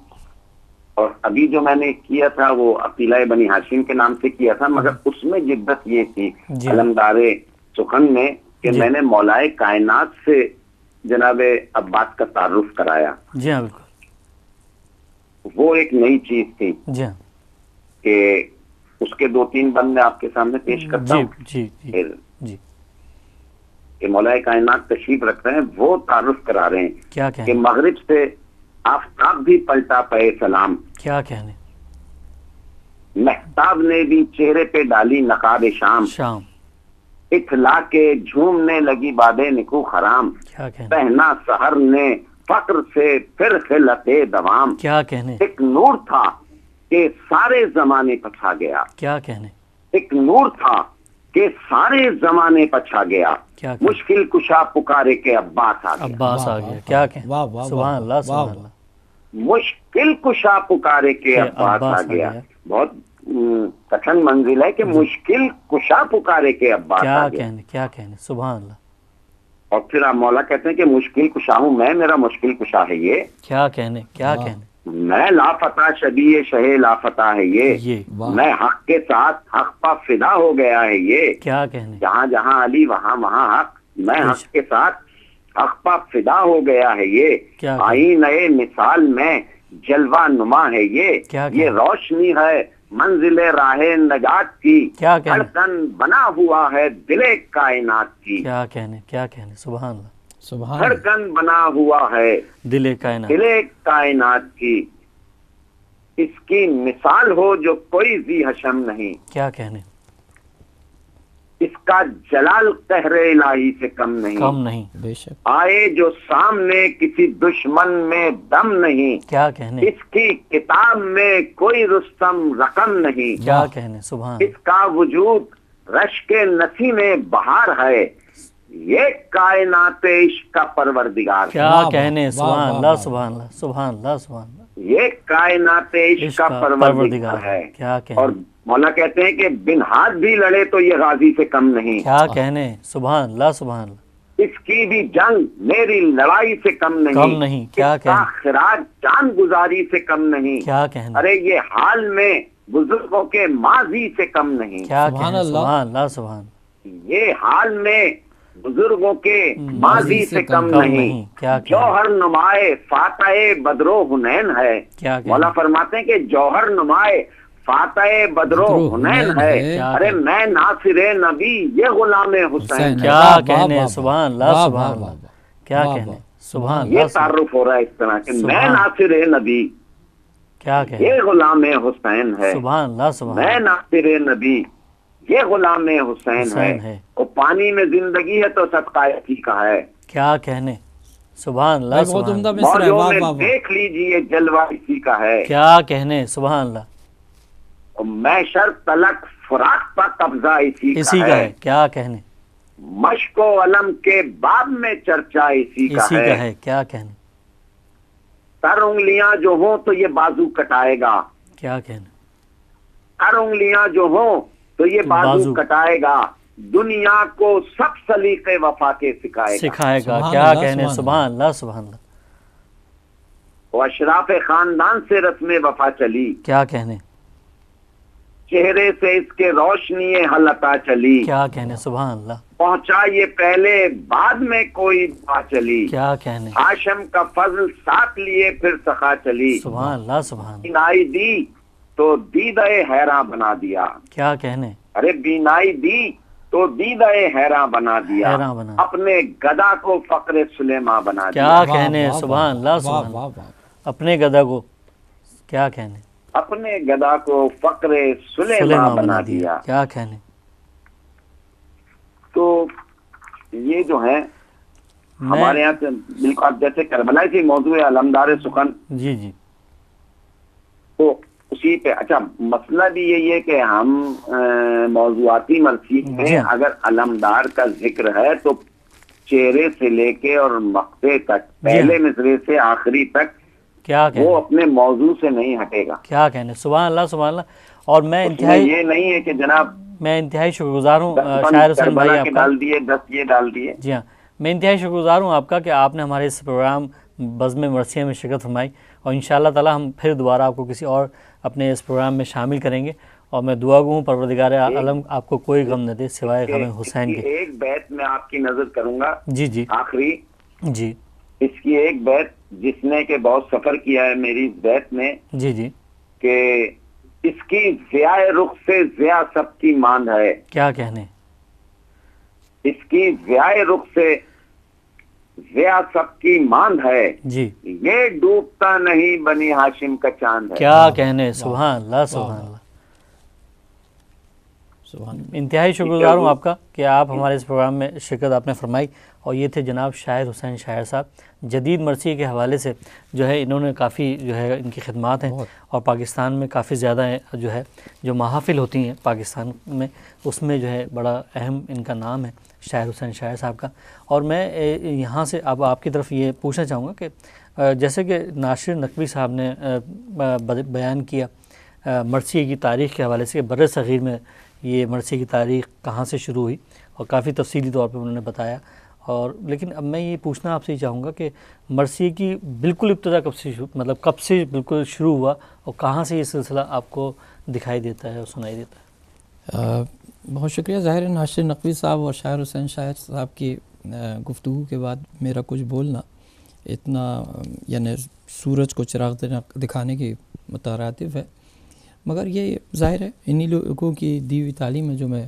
اور ابھی جو میں نے کیا تھا وہ عقیلہ بنی ہاشم کے نام سے کیا تھا، مگر اس میں جدت یہ تھی جی علمدار سخن میں کہ جی میں نے مولائے کائنات سے جناب عباس کا تعارف کرایا. جی ہاں بالکل وہ ایک نئی چیز تھی جی ہاں کہ اس کے 2-3 بند میں آپ کے سامنے پیش کرتا جی ہوں. جی جی پھر جی کہ مولائے کائنات تشریف رکھ رہے ہیں، وہ تعارف کرا رہے ہیں کیا کہ کہنے مغرب سے آفتاب بھی پلٹا پے سلام، کیا کہنے مہتاب نے بھی چہرے پہ ڈالی نقاب شام، شام اطلاع کے جھومنے لگی بادے نکو خرام، کیا کہنے پہنا سحر نے فقر سے پھر خلت دوام، کیا کہنے ایک نور تھا کہ سارے زمانے پچھا گیا، کیا کہنے ایک نور تھا کہ سارے زمانے پچھا گیا، کیا کہنے مشکل کشا پکارے کے عباس آ گیا، عباس آ گیا کیا کہنے واہ واہ سبحان اللہ سبحان اللہ مشکل کشا پکارے کے کہ عباس آ عباس آ گیا. گیا. بہت کٹھن منزل ہے کہ مشکل کشا پکارے کے عباس کیا آ گیا. کیا کہنے سبحان اللہ اور پھر آپ مولا کہتے ہیں کہ مشکل کشا ہوں میں، میرا مشکل کشا ہے یہ، کیا کہنے کیا کہنے میں لافتہ شبیہ شہ لافتہ ہے یہ، واہ. میں حق کے ساتھ حق پا فدا ہو گیا ہے یہ، کیا کہنے جہاں جہاں علی وہاں وہاں حق، میں بے حق کے ساتھ حق پا فدا ہو گیا ہے یہ، کیا کہنے آئینہ مثال میں جلوہ نما ہے یہ، کیا کہنے یہ روشنی ہے منزل راہ نجات کی، کیا کہنے دھڑکن بنا ہوا ہے دل کائنات کی، کیا کہنے سبحان اللہ سبحان اللہ. دھڑکن بنا ہوا ہے دل کائنات دل کائنات کی، اس کی مثال ہو جو کوئی ذی حشم نہیں، کیا کہنے اس کا جلال قہر الہی سے کم نہیں، کم نہیں بے شک. آئے جو سامنے کسی دشمن میں دم نہیں، کیا کہنے اس کی کتاب میں کوئی رستم رقم نہیں، کیا کہنے سبحان اس کا وجود رشک نسیم بہار ہے، یہ کائنات عشق کا پروردگار ہے۔ کیا واہ کہنے، واہ، سبحان واہ اللہ واہ، سبحان اللہ سبحان اللہ سبحان اللہ، یہ کائنات عشق کا پروردگار ہے۔ کیا کہنے، اور مولا کہتے ہیں کہ بن ہاتھ بھی لڑے تو یہ غازی سے کم نہیں، کیا کہنے، سبحان اللہ سبحان اللہ، اس کی بھی جنگ میری لڑائی سے کم نہیں، کم نہیں، کیا اس کا کہنے، خراج جان گزاری سے کم نہیں، کیا کہنے، ارے یہ حال میں بزرگوں کے ماضی سے کم نہیں، کیا سبحان کہنے، اللہ، سبحان اللہ سبحان اللہ، یہ حال میں بزرگوں کے ماضی سے کم کم نہیں، نہیں، کیا کہنے، جوہر نمائے فاتح بدر و حنین ہے۔ کیا کہنے، مولا فرماتے ہیں کہ جوہر نمائے فاتح بدر و حنین ہے، کیا ارے کہنے، میں ناصر نبی یہ غلام حسین، کیا واہ، کہنے، واہ، سبحان اللہ واہ، سبحان واہ، اللہ، واہ، کیا واہ، کہنے، واہ، سبحان یہ اللہ سبحان، تعارف ہو رہا ہے اس طرح کہ میں سبحان، ناصر نبی کیا کہنے، یہ غلام حسین ہے، سبحان اللہ سبحان میں اللہ، ناصر نبی یہ غلام حسین حسین ہے، ہے، اور پانی میں زندگی ہے تو صدقہ اسی کا ہے، کیا کہنے، سبحان اللہ بھائی بہت سبحان عمدہ اللہ، مصرع ہے، موجوں واہ میں واہ واہ، دیکھ لیجئے جلوہ اسی کا ہے، کیا کہنے، سبحان اللہ، اور محشر تلک فراق پر قبضہ اسی اسی کا ہے، کیا کہنے، مشق و علم کے باب میں چرچا اسی کا ہے، کیا کہنے، تر انگلیاں جو ہوں تو یہ بازو کٹائے گا، کیا کہنے، تر انگلیاں جو ہوں تو یہ بازو بازو کٹائے گا، دنیا کو سب سلیقے وفا کے سکھائے گا، سکھائے گا، سبحان کیا اللہ، کہنے، سبحان سبحان اللہ سبحان اللہ، وہ اشراف خاندان سے رسم وفا چلی، کیا کہنے، چہرے سے اس کے روشنی حل عطا چلی، کیا کہنے، سبحان اللہ، پہنچا یہ پہلے بعد میں کوئی دعا چلی، کیا کہنے، ہاشم کا فضل ساتھ لیے پھر سخا چلی، سبحان اللہ سبحان اللہ، بینائی دی تو دیدہ حیراں بنا دیا، کیا کہنے، ارے بینائی دی تو دیدہ حیراں بنا دیا، حیراں بنا، اپنے گدا کو فقر سلیماں بنا کیا دیا، کہنے، واہ، واہ، سبحان اللہ واہ، سبحان واہ، اللہ، واہ، اپنے گدا کو، کیا کہنے، اپنے گدا کو فقر سلیماں سلیماں بنا دیا۔ کیا کہنے، تو یہ جو ہے ہمارے یہاں سے بالکل آپ جیسے کربلائی تھی موضوع علمدار سخن، جی جی، تو اسی پہ اچھا مسئلہ بھی یہی ہے کہ ہم موضوعاتی مرثی میں جی۔ اگر علمدار کا ذکر ہے تو چہرے سے لے کے اور مقطع تک، پہلے مصرے سے آخری تک کیا وہ کہنے، اپنے موضوع سے نہیں ہٹے گا، کیا کہنے، سبحان اللہ سبحان اللہ، اور میں اس میں انتہائی یہ نہیں ہے کہ جناب میں انتہائی شکر گزار ہوں 10 شاعر حسین کربلا بھائی کے آپ کا، ڈال دیے، 10 یہ ڈال دیے، جی ہاں، میں انتہائی شکر گزار ہوں آپ کا کہ آپ نے ہمارے اس پروگرام بزم مرثیہ میں شرکت فرمائی، اور انشاءاللہ تعالی ہم پھر دوبارہ آپ کو کسی اور اپنے اس پروگرام میں شامل کریں گے، اور میں دعا گو ہوں پروردگار عالم آپ کو کوئی غم نہ دے سوائے غم حسین کے۔ ایک بیت میں آپ کی نظر کروں گا، جی جی آخری جی اس کی ایک بیت جس نے کہ بہت سفر کیا ہے میری اس بیت میں، جی جی، کہ اس کی ضیاء رخ سے ضیاء سب کی ماند ہے، کیا کہنے، اس کی ضیاء رخ سے ضیاء سب کی ماند ہے، جی، یہ ڈوبتا نہیں بنی ہاشم کا چاند ہے، کیا کہنے، سبحان اللہ سبحان اللہ، سبحان اللہ، انتہائی شکر گزار ہوں آپ کا کہ آپ ہمارے اس پروگرام میں شرکت آپ نے فرمائی، اور یہ تھے جناب شاعر حسین شاعر صاحب، جدید مرثیے کے حوالے سے جو ہے انہوں نے کافی جو ہے ان کی خدمات ہیں، اور پاکستان میں کافی زیادہ جو ہے جو محافل ہوتی ہیں پاکستان میں، اس میں جو ہے بڑا اہم ان کا نام ہے شاعر حسین شاعر صاحب کا۔ اور میں یہاں سے اب آپ کی طرف یہ پوچھنا چاہوں گا کہ جیسے کہ ناصر نقوی صاحب نے بیان کیا مرثیے کی تاریخ کے حوالے سے کہ بر صغیر میں یہ مرثیے کی تاریخ کہاں سے شروع ہوئی، اور کافی تفصیلی طور پہ انہوں نے بتایا، اور لیکن اب میں یہ پوچھنا آپ سے ہی چاہوں گا کہ مرثیے کی بالکل ابتدا کب سے مطلب کب سے بالکل شروع ہوا، اور کہاں سے یہ سلسلہ آپ کو دکھائی دیتا ہے اور سنائی دیتا ہے؟ بہت شکریہ۔ ظاہر ہے ناصر نقوی صاحب اور شاعر حسین شاعر صاحب کی گفتگو کے بعد میرا کچھ بولنا اتنا یعنی سورج کو چراغ دکھانے کی مترادف ہے، مگر یہ ظاہر ہے انہی لوگوں کی دی ہوئی تعلیم ہے جو میں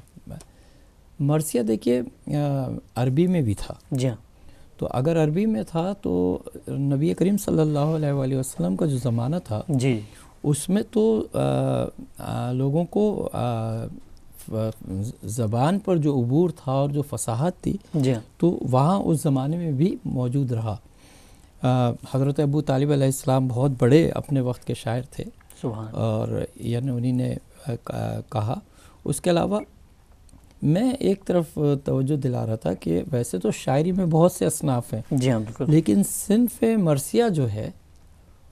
مرثیہ دیکھیے عربی میں بھی تھا، جی ہاں، تو اگر عربی میں تھا تو نبی کریم صلی اللہ علیہ وآلہ وسلم کا جو زمانہ تھا جی، اس میں تو لوگوں کو زبان پر جو عبور تھا اور جو فصاحت تھی جی ہاں، تو وہاں اس زمانے میں بھی موجود رہا۔ حضرت ابو طالب علیہ السلام بہت بڑے اپنے وقت کے شاعر تھے، سبحان، اور یعنی انہی نے کہا۔ اس کے علاوہ میں ایک طرف توجہ دلا رہا تھا کہ ویسے تو شاعری میں بہت سے اصناف ہیں، جی ہاں بالکل، لیکن صنف مرثیہ جو ہے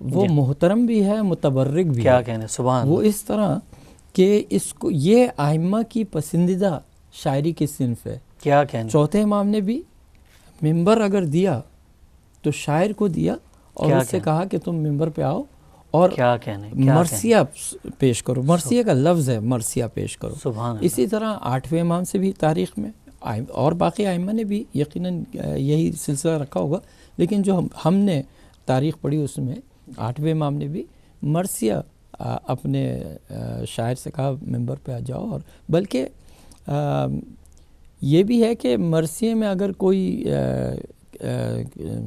وہ جی محترم بھی ہے، متبرک بھی کیا ہے. کہنے، سبحان وہ اللہ، اس طرح کہ اس کو یہ ائمہ کی پسندیدہ شاعری کی صنف ہے. کیا کہنے، چوتھے امام نے بھی ممبر اگر دیا تو شاعر کو دیا اور کیا اس سے کہنے، کہا کہ تم ممبر پہ آؤ اور کیا کہنے، کیا مرثیہ پیش کرو. مرثیہ کا لفظ ہے مرثیہ پیش کرو. کہنے، سبحان اللہ، اسی طرح آٹھویں امام سے بھی تاریخ میں اور باقی ائمہ نے بھی یقیناً یہی سلسلہ رکھا ہوگا، لیکن جو ہم نے تاریخ پڑھی اس میں آٹھویں امام نے بھی مرثیہ اپنے شاعر سے کہا ممبر پہ آ جاؤ. اور بلکہ یہ بھی ہے کہ مرثیے میں اگر کوئی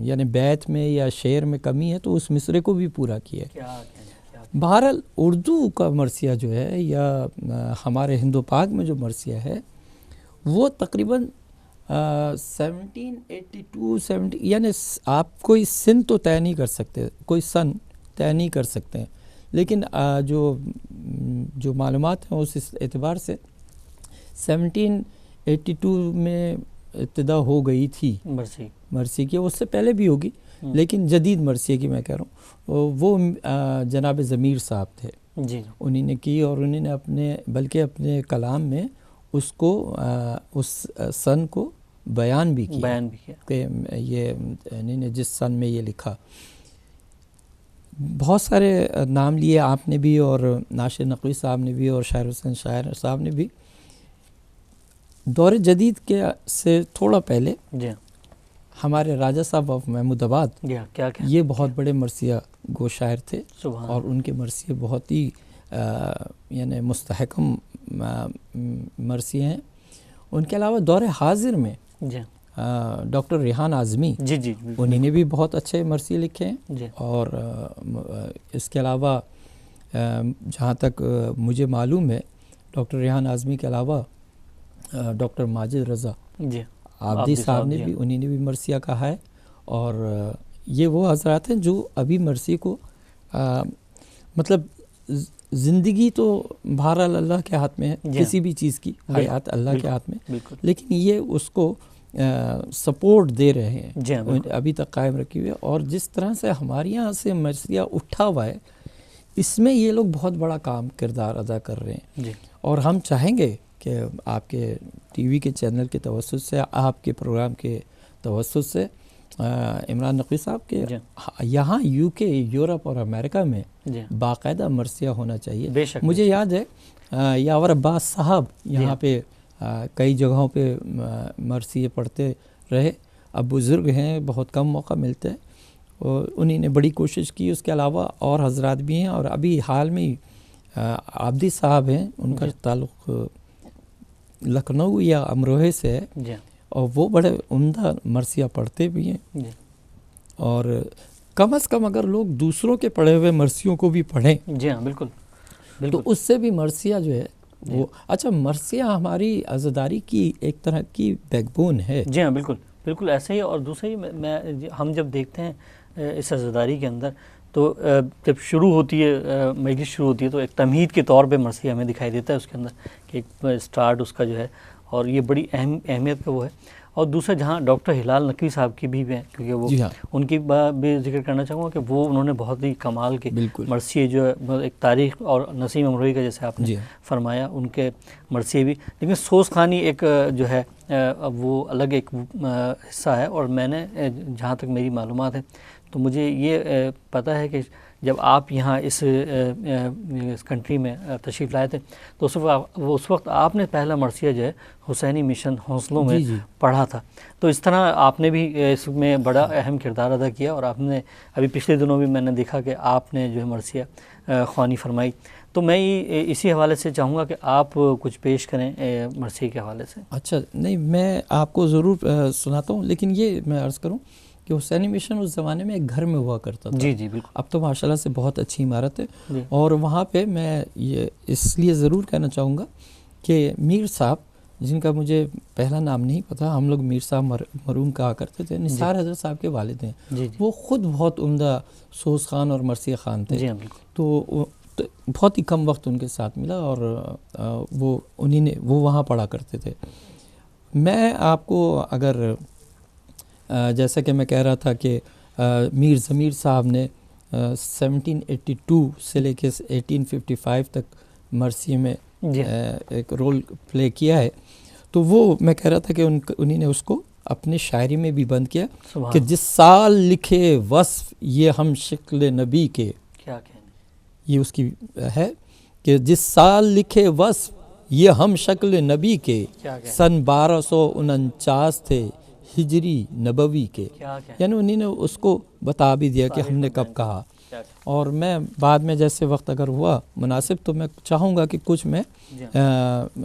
یعنی بیت میں یا شعر میں کمی ہے تو اس مصرے کو بھی پورا کیا ہے. کیا کہنے، کیا بہرحال اردو کا مرثیہ جو ہے یا ہمارے ہند و پاک میں جو مرثیہ ہے وہ تقریباً 1782 یعنی آپ کوئی سن تو طے نہیں کر سکتے، کوئی سن طے نہیں کر سکتے ہیں، لیکن جو معلومات ہیں اس اعتبار سے 1782 میں ابتدا ہو گئی تھی مرثی، مرثی کی. اس سے پہلے بھی ہوگی لیکن جدید مرثیے کی میں کہہ رہا ہوں، وہ جناب ضمیر صاحب تھے، جی انہی نے کی اور انہوں نے اپنے کلام میں اس کو اس سن کو بیان بھی کیا کہ یہ انہوں نے جس سن میں یہ لکھا. بہت سارے نام لیے آپ نے بھی اور ناصر نقوی صاحب نے بھی اور شاعر حسین شاعر صاحب نے بھی. دور جدید کے سے تھوڑا پہلے جی ہمارے راجہ صاحب آف محمود آباد کیا یہ بہت بڑے مرثیہ گو شاعر تھے سبحان اور ان کے مرثیے بہت ہی یعنی مستحکم مرثیے ہیں. ان کے علاوہ دور حاضر میں جی ڈاکٹر ریحان اعظمی جی جی انہی نے بھی بہت اچھے مرثیے لکھے ہیں. جی اور اس کے علاوہ جہاں تک مجھے معلوم ہے ڈاکٹر ریحان اعظمی کے علاوہ ڈاکٹر ماجد رضا جی عابدی صاحب نے بھی انہی نے بھی مرثیہ کہا ہے. اور یہ وہ حضرات ہیں جو ابھی مرثی کو مطلب زندگی تو بہرحال اللہ کے ہاتھ میں ہے، کسی بھی چیز کی حیات اللہ کے ہاتھ میں، لیکن یہ اس کو سپورٹ دے رہے ہیں ابھی تک قائم رکھی ہوئے. اور جس طرح سے ہمارے یہاں سے مرثیہ اٹھا ہوا ہے اس میں یہ لوگ بہت بڑا کردار ادا کر رہے ہیں. اور ہم چاہیں گے کہ آپ کے ٹی وی کے چینل کے توسط سے، آپ کے پروگرام کے توسط سے عمران نقوی صاحب کے یہاں یو کے، یورپ اور امریکہ میں باقاعدہ مرثیہ ہونا چاہیے. مجھے یاد ہے یاور عباس صاحب یہاں پہ کئی جگہوں پہ مرثیے پڑھتے رہے. اب بزرگ ہیں، بہت کم موقع ملتے ہیں اور انہی نے بڑی کوشش کی. اس کے علاوہ اور حضرات بھی ہیں اور ابھی حال میں عابدی صاحب ہیں، ان کا تعلق لکھنؤ یا امروہے سے ہے اور وہ بڑے عمدہ مرثیہ پڑھتے بھی ہیں. اور کم از کم اگر لوگ دوسروں کے پڑھے ہوئے مرثیوں کو بھی پڑھیں جی ہاں بالکل تو اس سے بھی مرثیہ جو ہے وہ اچھا مرثیہ ہماری عزاداری کی ایک طرح کی بیک بون ہے. جی ہاں بالکل بالکل ایسے ہی. اور دوسرا ہی ہم جب دیکھتے ہیں اس عزاداری کے اندر تو جب شروع ہوتی ہے مجلس شروع ہوتی ہے تو ایک تمہید کے طور پہ مرثیہ ہمیں دکھائی دیتا ہے اس کے اندر کہ ایک اسٹارٹ اس کا جو ہے، اور یہ بڑی اہمیت کا وہ ہے. اور دوسرا جہاں ڈاکٹر ہلال نقوی صاحب کی بھی ہیں کیونکہ وہ ان کی بھی ذکر کرنا چاہوں گا کہ وہ انہوں نے بہت ہی کمال کے مرثیے جو ہے ایک تاریخ، اور نسیم امروہی کا جیسے آپ نے فرمایا ان کے مرثیے بھی. لیکن سوز خوانی ایک جو ہے وہ الگ ایک حصہ ہے. اور میں نے جہاں تک میری معلومات ہے تو مجھے یہ پتہ ہے کہ جب آپ یہاں اس کنٹری میں تشریف لائے تھے تو اس وقت آپ نے پہلا مرثیہ جو ہے حسینی مشن حوصلوں میں پڑھا تھا. تو اس طرح آپ نے بھی اس میں بڑا اہم کردار ادا کیا. اور آپ نے ابھی پچھلے دنوں بھی میں نے دیکھا کہ آپ نے جو ہے مرثیہ خوانی فرمائی. تو میں اسی حوالے سے چاہوں گا کہ آپ کچھ پیش کریں مرثیے کے حوالے سے. اچھا نہیں، میں آپ کو ضرور سناتا ہوں، لیکن یہ میں عرض کروں کہ حسینی مشن اس زمانے میں ایک گھر میں ہوا کرتا تھا. جی بالکل. اب تو ماشاءاللہ سے بہت اچھی عمارت ہے. اور وہاں پہ میں یہ اس لیے ضرور کہنا چاہوں گا کہ میر صاحب، جن کا مجھے پہلا نام نہیں پتا، ہم لوگ میر صاحب مرحوم کہا کرتے تھے، نثار حضرت صاحب کے والد ہیں. وہ خود بہت عمدہ سوز خوان اور مرثیہ خوان تھے. تو وقت بہت ہی کم وقت ان کے ساتھ ملا، اور وہ وہاں پڑھا کرتے تھے. میں آپ کو اگر جیسا کہ میں کہہ رہا تھا کہ میر ضمیر صاحب نے 1782 سے لے کے 1855 تک مرثیے میں ایک رول پلے کیا ہے، تو وہ میں کہہ رہا تھا کہ انہی نے اس کو اپنے شاعری میں بھی بند کیا کہ جس سال لکھے وصف یہ ہم شکل نبی کے، کیا کہنے، یہ اس کی ہے کہ جس سال لکھے وصف یہ ہم شکل نبی کے، سن 1249 تھے ہجری نبوی کے. یعنی انہی نے اس کو بتا بھی دیا کہ ہم نے کب کہا. اور میں بعد میں جیسے وقت اگر ہوا مناسب تو میں چاہوں گا کہ کچھ میں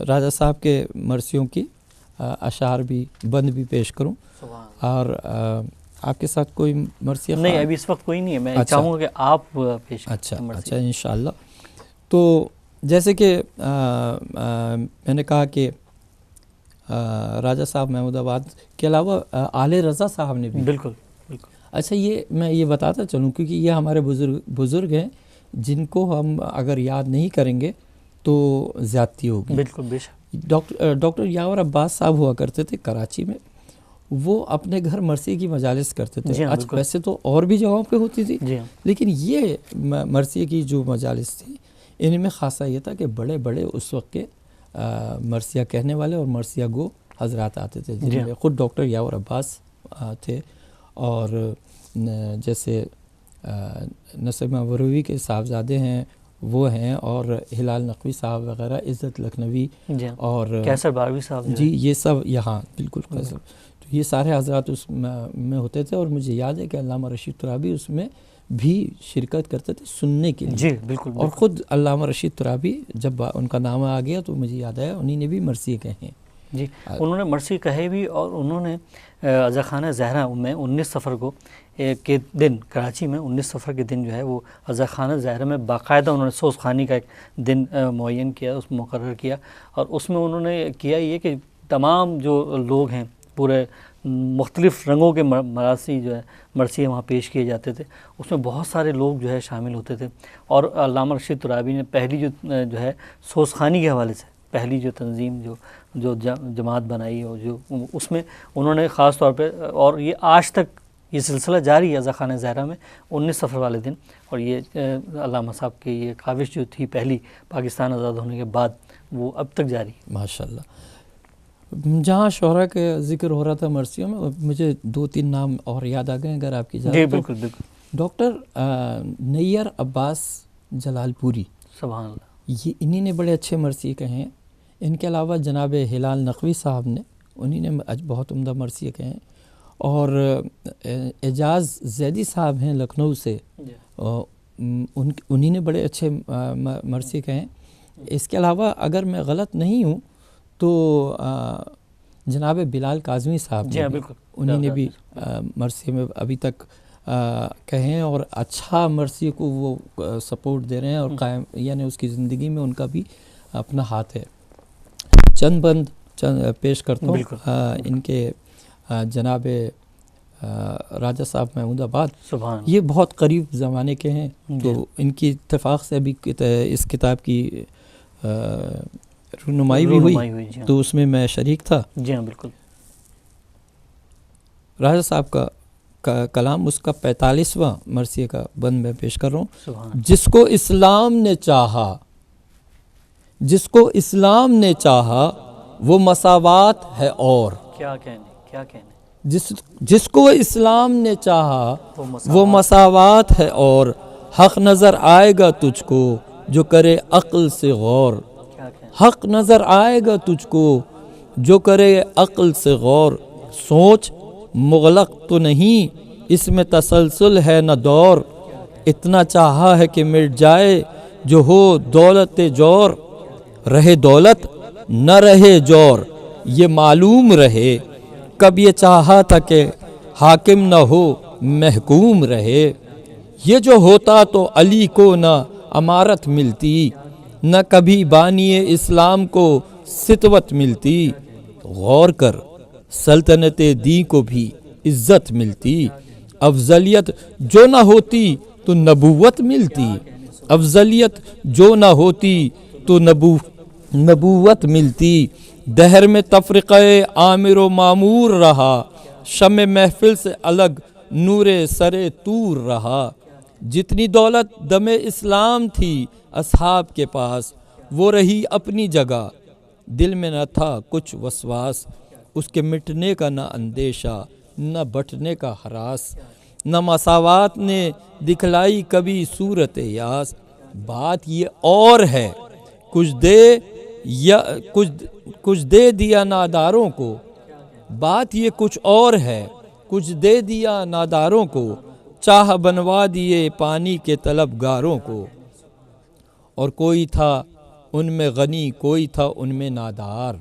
راجہ صاحب کے مرثیوں کی اشعار بھی بند بھی پیش کروں. اور آپ کے ساتھ کوئی مرثیہ؟ نہیں، ابھی اس وقت کوئی نہیں ہے، میں چاہوں گا کہ آپ پیش کریں. اچھا انشاءاللہ. تو جیسے کہ میں نے کہا کہ راجہ صاحب محمود آباد کے علاوہ آل رضا صاحب نے بھی. بالکل. اچھا، میں یہ بتاتا چلوں کیونکہ یہ ہمارے بزرگ ہیں جن کو ہم اگر یاد نہیں کریں گے تو زیادتی ہوگی. بالکل بے شک. ڈاکٹر یاور عباس صاحب ہوا کرتے تھے کراچی میں، وہ اپنے گھر مرثیے کی مجالس کرتے تھے. اچھا، ویسے تو اور بھی جگہوں پہ ہوتی تھی، لیکن یہ مرثیے کی جو مجالس تھی ان میں خاصہ یہ تھا کہ بڑے بڑے اس وقت کے مرثیہ کہنے والے اور مرثیہ گو حضرات آتے تھے، جن میں خود ڈاکٹر یاور عباس تھے، اور جیسے نسیمہ وروی کے صاحبزادے ہیں وہ ہیں، اور ہلال نقوی صاحب وغیرہ، عزت لکھنوی اور کیسر باروی صاحب، جی یہ سب یہاں بالکل کیسر. تو یہ سارے حضرات اس میں ہوتے تھے، اور مجھے یاد ہے کہ علامہ رشید ترابی اس میں بھی شرکت کرتے تھے سننے کے لیے. جی بالکل. اور خود علامہ رشید ترابی جب ان کا نام آ گیا تو مجھے یاد آیا انہی نے بھی مرثیے کہے ہیں. جی انہوں نے مرثی کہے بھی، اور انہوں نے عزاخانہ زہرہ میں 19 صفر کو کے دن کراچی میں 19 صفر کے دن جو ہے وہ عزاخانہ زہرہ میں باقاعدہ انہوں نے سوز خوانی کا ایک دن معین کیا، اس مقرر کیا، اور اس میں انہوں نے کیا یہ کہ تمام جو لوگ ہیں پورے مختلف رنگوں کے مراثی جو ہے مرثیے وہاں پیش کیے جاتے تھے. اس میں بہت سارے لوگ جو ہے شامل ہوتے تھے، اور علامہ رشید ترابی نے پہلی جو ہے سوز خوانی کے حوالے سے پہلی جو تنظیم جو جماعت بنائی، اور جو اس میں انہوں نے خاص طور پہ، اور یہ آج تک یہ سلسلہ جاری ہے عزاخانہ زہرہ میں 19 صفر والے دن، اور یہ علامہ صاحب کی یہ کاوش جو تھی پہلی پاکستان آزاد ہونے کے بعد وہ اب تک جاری ہے. ماشاءاللہ. جہاں شعراء کا ذکر ہو رہا تھا مرثیوں میں، مجھے 2-3 نام اور یاد آ گئے اگر آپ کی اجازت. جی بالکل بالکل. ڈاکٹر نیر عباس جلال پوری، سبحان اللہ، یہ انہی نے بڑے اچھے مرثیے کہے ہیں. ان کے علاوہ جناب ہلال نقوی صاحب نے، انہی نے بہت عمدہ مرثیے کہے ہیں. اور اعجاز زیدی صاحب ہیں لکھنؤ سے، انہی نے بڑے اچھے مرثیے کہے ہیں. اس کے علاوہ اگر میں غلط نہیں ہوں تو جناب بلال کاظمی صاحب نے بھی، انہی نے بھی مرثیے میں ابھی تک کہے ہیں، اور اچھا مرثیے کو وہ سپورٹ دے رہے ہیں، اور قائم یعنی اس کی زندگی میں ان کا بھی اپنا ہاتھ ہے. چند بند پیش کرتا ہوں ان کے. جناب راجہ صاحب محمود آباد، یہ بہت قریب زمانے کے ہیں، تو ان کی اتفاق سے ابھی اس کتاب کی رونمائی بھی ہوئی، تو اس میں میں شریک تھا. جی ہاں بالکل. راجہ صاحب کا کلام، اس کا 45واں مرثیے کا بند میں پیش کر رہا ہوں. جس کو اسلام نے چاہا، جس کو اسلام نے چاہا وہ مساوات ہے، اور کیا کہنے. جس کو اسلام نے چاہا وہ مساوات ہے، اور حق نظر آئے گا تجھ کو جو کرے عقل سے غور. حق نظر آئے گا تجھ کو جو کرے عقل سے غور. سوچ مغلق تو نہیں اس میں تسلسل ہے نہ دور. اتنا چاہا ہے کہ مٹ جائے جو ہو دولت جور. رہے دولت نہ رہے جور یہ معلوم رہے. کب یہ چاہا تھا کہ حاکم نہ ہو محکوم رہے. یہ جو ہوتا تو علی کو نہ امارت ملتی، نہ کبھی بانی اسلام کو ستوت ملتی. غور کر سلطنت دی کو بھی عزت ملتی. افضلیت جو نہ ہوتی تو نبوت ملتی. افضلیت جو نہ ہوتی تو نبوت ملتی، دہر میں تفرقہ عامر و معمور رہا، شمع محفل سے الگ نور سر طور رہا، جتنی دولت دم اسلام تھی اصحاب کے پاس وہ رہی اپنی جگہ، دل میں نہ تھا کچھ وسواس، اس کے مٹنے کا نہ اندیشہ نہ بٹنے کا ہراس، نہ مساوات نے دکھلائی کبھی صورت یاس، بات یہ اور ہے کچھ دے دیا ناداروں کو، بات یہ کچھ اور ہے کچھ دے دیا ناداروں کو، چاہ بنوا دیے پانی کے طلبگاروں کو، اور کوئی تھا ان میں غنی کوئی تھا ان میں نادار،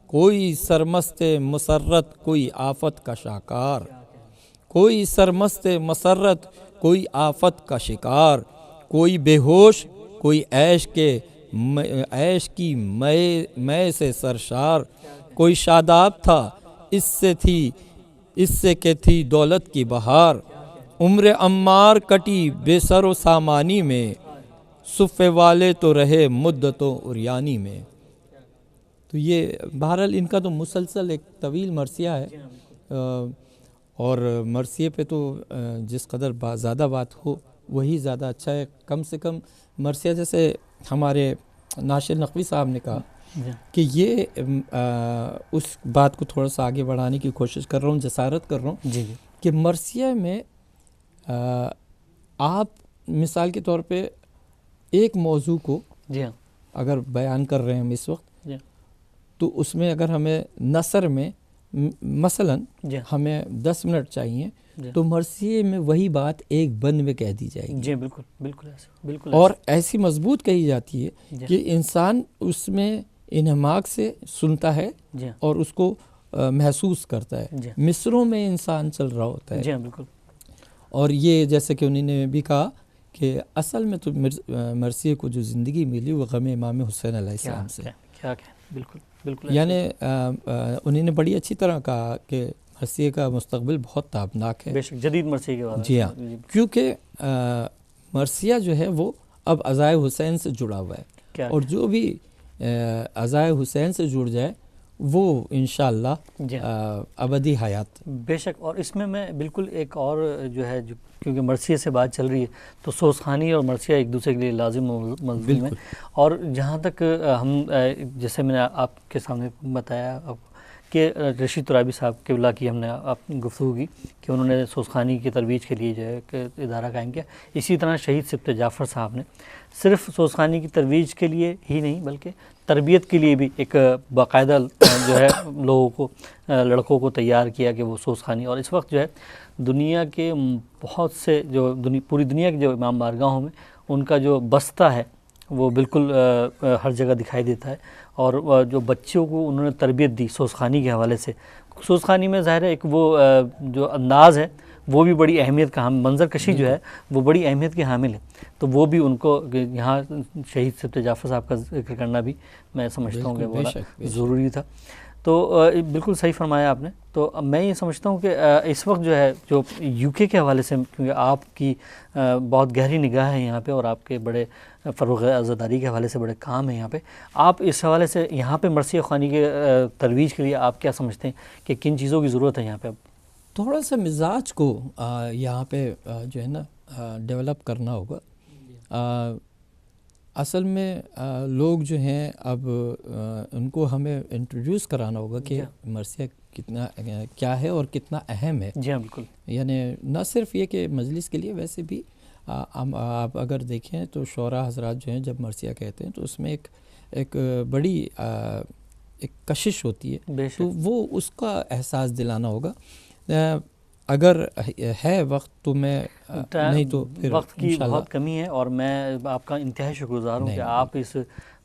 کوئی سرمست مسرت کوئی آفت کا شاکار، کوئی سرمست مسرت کوئی آفت کا شکار، کوئی بے ہوش کوئی عیش کی مے سے سرشار، کوئی شاداب تھا اس سے کہ تھی دولت کی بہار، عمر عمار کٹی بے سر و سامانی میں، صفے والے تو رہے مدتوں عریانی میں۔ تو یہ بہرحال ان کا تو مسلسل ایک طویل مرثیہ ہے، اور مرثیے پہ تو جس قدر زیادہ بات ہو وہی زیادہ اچھا ہے۔ کم سے کم مرثیہ جیسے ہمارے ناشر نقوی صاحب نے کہا کہ یہ اس بات کو تھوڑا سا آگے بڑھانے کی کوشش کر رہا ہوں، جسارت کر رہا ہوں کہ مرثیہ میں آپ مثال کے طور پہ ایک موضوع کو اگر بیان کر رہے ہیں ہم اس وقت، تو اس میں اگر ہمیں نثر میں مثلا ہمیں 10 منٹ چاہیے تو مرثیے میں وہی بات ایک بند میں کہہ دی جائے گی، جی بالکل بالکل، اور ایسی مضبوط کہی جاتی ہے کہ انسان اس میں انہماک سے سنتا ہے اور اس کو محسوس کرتا ہے، مصروں میں انسان چل رہا ہوتا ہے۔ بالکل، اور یہ جیسے کہ انہوں نے بھی کہا کہ اصل میں تو مرثیے کو جو زندگی ملی وہ غم امام حسین علیہ السلام سے، کیا بالکل، یعنی انہوں نے بڑی اچھی طرح کہا کہ مرثیے کا مستقبل بہت تابناک ہے، بے شک جدید مرثیے کے بارے میں، جی ہاں، کیونکہ مرثیہ جو ہے وہ اب عزائے حسین سے جڑا ہوا ہے، اور جو بھی عزائے حسین سے جڑ جائے وہ انشاءاللہ ابدی حیات۔ بے شک، اور اس میں بالکل ایک اور جو ہے کیونکہ مرثیے سے بات چل رہی ہے تو سوزخانی اور مرثیہ ایک دوسرے کے لیے لازم ملزوم ہے، اور جہاں تک ہم جیسے میں نے آپ کے سامنے بتایا کہ رشید ترابی صاحب قبلہ کی ہم نے گفتگو کی کہ انہوں نے سوزخانی کی ترویج کے لیے جو ہے کہ ادارہ قائم کیا، اسی طرح شہید سبت جعفر صاحب نے صرف سوزخانی کی ترویج کے لیے ہی نہیں بلکہ تربیت کے لیے بھی ایک باقاعدہ جو ہے لوگوں کو، لڑکوں کو تیار کیا کہ وہ سوزخانی، اور اس وقت جو ہے دنیا کے بہت سے جو پوری دنیا کے جو امام بارگاہوں میں ان کا جو بستہ ہے وہ بالکل ہر جگہ دکھائی دیتا ہے، اور جو بچوں کو انہوں نے تربیت دی سوزخانی کے حوالے سے، سوزخانی میں ظاہر ہے ایک وہ جو انداز ہے وہ بھی بڑی اہمیت کا منظر کشی جو ہے وہ بڑی اہمیت کے حامل ہے، تو وہ بھی ان کو یہاں شہید سبت جعفر صاحب کا ذکر کرنا بھی میں سمجھتا ہوں کہ بڑا ضروری تھا۔ تو بالکل صحیح فرمایا آپ نے۔ تو میں یہ سمجھتا ہوں کہ اس وقت جو ہے جو یو کے حوالے سے، کیونکہ آپ کی بہت گہری نگاہ ہے یہاں پہ اور آپ کے بڑے فروغ عزاداری کے حوالے سے بڑے کام ہیں یہاں پہ، آپ اس حوالے سے یہاں پہ مرثیہ خوانی کے ترویج کے لیے آپ کیا سمجھتے ہیں کہ کن چیزوں کی ضرورت ہے یہاں پہ؟ اب تھوڑا سا مزاج کو یہاں پہ جو ہے نا ڈیولپ کرنا ہوگا۔ اصل میں لوگ جو ہیں اب ان کو ہمیں انٹروڈیوس کرانا ہوگا کہ مرثیہ کتنا کیا ہے اور کتنا اہم ہے۔ جی ہاں بالکل، یعنی نہ صرف یہ کہ مجلس کے لیے، ویسے بھی آپ اگر دیکھیں تو شعراء حضرات جو ہیں جب مرثیہ کہتے ہیں تو اس میں ایک بڑی ایک کشش ہوتی ہے، تو وہ اس کا احساس دلانا ہوگا۔ اگر ہے وقت تو میں، نہیں تو پھر وقت کی بہت کمی ہے، اور میں آپ کا انتہائی شکر گزار ہوں کہ آپ اس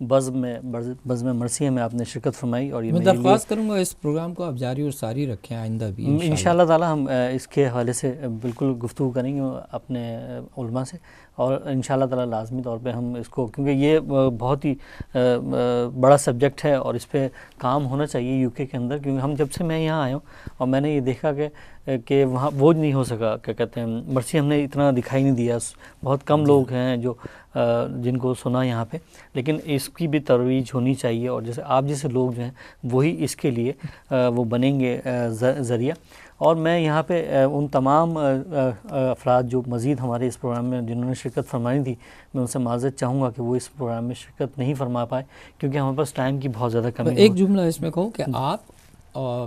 بزم مرثیہ میں آپ نے شرکت فرمائی، اور یہ میں درخواست کروں گا اس پروگرام کو آپ جاری اور ساری رکھیں آئندہ بھی انشاءاللہ تعالی۔ ہم اس کے حوالے سے بالکل گفتگو کریں گے اپنے علماء سے، اور انشاءاللہ تعالی لازمی طور پہ ہم اس کو، کیونکہ یہ بہت ہی بڑا سبجیکٹ ہے اور اس پہ کام ہونا چاہیے یو کے اندر، کیونکہ جب سے میں یہاں آیا ہوں اور میں نے یہ دیکھا کہ وہاں وہ نہیں ہو سکا، کیا کہتے ہیں، مرثیہ ہم نے نے اتنا دکھائی نہیں دیا، بہت کم لوگ ہیں جو جن کو سنا یہاں پہ، لیکن اس کی بھی ترویج ہونی چاہیے، اور جیسے آپ جیسے لوگ جو ہیں وہی اس کے لیے وہ بنیں گے ذریعہ. اور میں یہاں پہ ان تمام افراد جو مزید ہمارے اس پروگرام میں جنہوں نے شرکت فرمانی تھی، میں ان سے معذرت چاہوں گا کہ وہ اس پروگرام میں شرکت نہیں فرما پائے کیونکہ ہمارے پاس ٹائم کی بہت زیادہ کمی ہے. ایک جملہ اس میں کہوں کہ آپ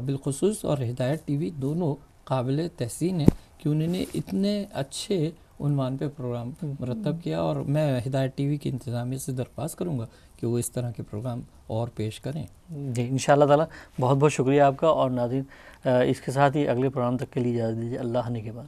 بالخصوص اور ہدایت ٹی وی دونوں قابل تحسین ہیں کہ انہوں نے اتنے اچھے عنوان پہ پروگرام مرتب کیا، اور میں ہدایت ٹی وی کی انتظامیہ سے درخواست کروں گا کہ وہ اس طرح کے پروگرام اور پیش کریں. جی انشاءاللہ تعالیٰ. بہت بہت شکریہ آپ کا. اور ناظرین اس کے ساتھ ہی اگلے پروگرام تک کے لیے اجازت دیجیے. اللہ نے کے بعد.